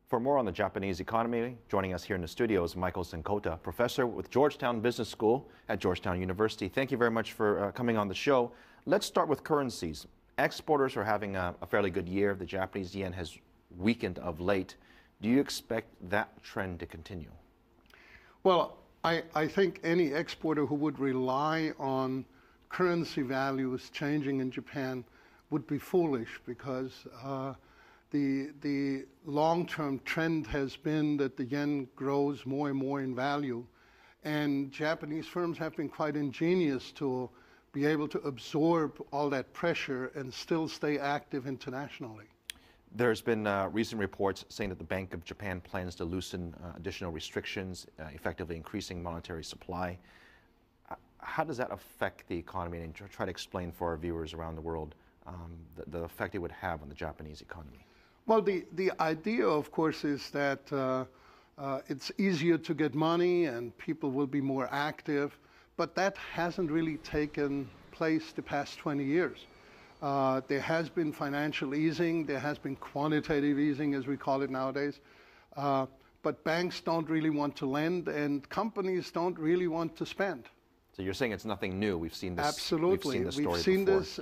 For more on the Japanese economy, joining us here in the studio is Michael Czinkota, professor with Georgetown Business School at Georgetown University. Thank you very much for coming on the show. Let's start with currencies. Exporters are having a fairly good year. The Japanese yen has weakened of late. Do you expect that trend to continue? Well, I think any exporter who would rely on currency values changing in Japan would be foolish, because the long-term trend has been that the yen grows more and more in value, and Japanese firms have been quite ingenious to be able to absorb all that pressure and still stay active internationally. There's been recent reports saying that the Bank of Japan plans to loosen additional restrictions, effectively increasing monetary supply. How does that affect the economy? And try to explain for our viewers around the world the effect it would have on the Japanese economy. Well, the idea, of course, is that it's easier to get money and people will be more active, but that hasn't really taken place the past 20 years. There has been financial easing, there has been quantitative easing, as we call it nowadays, but banks don't really want to lend and companies don't really want to spend. So you're saying it's nothing new? We've seen this. Absolutely, we've seen this,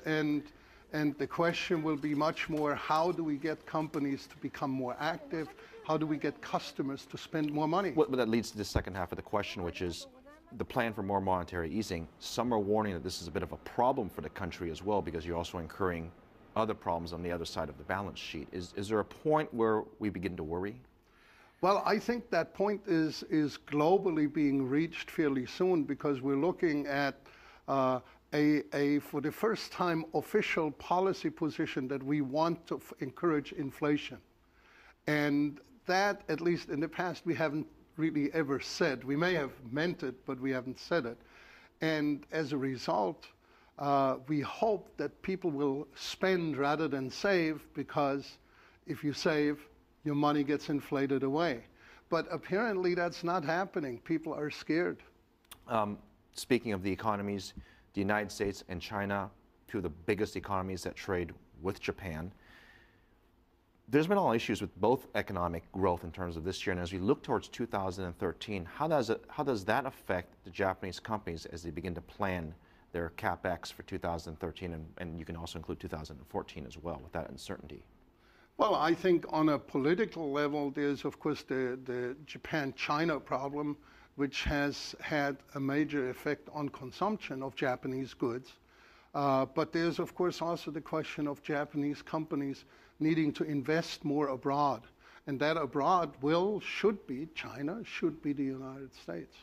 and the question will be much more: how do we get companies to become more active? How do we get customers to spend more money? Well, that leads to the second half of the question, which is the plan for more monetary easing. Some are warning that this is a bit of a problem for the country as well, because you're also incurring other problems on the other side of the balance sheet. Is there a point where we begin to worry? Well, I think that point is globally being reached fairly soon, because we're looking at for the first time, official policy position that we want to encourage inflation. And that, at least in the past, we haven't really ever said. We may have meant it, but we haven't said it. And as a result, we hope that people will spend rather than save, because if you save, your money gets inflated away. But apparently that's not happening. People are scared. Speaking of the economies, the United States and China, two of the biggest economies that trade with Japan. There's been all issues with both economic growth in terms of this year, and as we look towards 2013, how does that affect the Japanese companies as they begin to plan their CapEx for 2013, and you can also include 2014 as well with that uncertainty? Well, I think on a political level, there's of course the Japan-China problem, which has had a major effect on consumption of Japanese goods. But there's of course also the question of Japanese companies needing to invest more abroad. And that abroad should be China, should be the United States.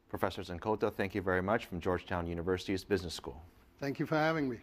Professor Czinkota, thank you very much, from Georgetown University's Business School. Thank you for having me.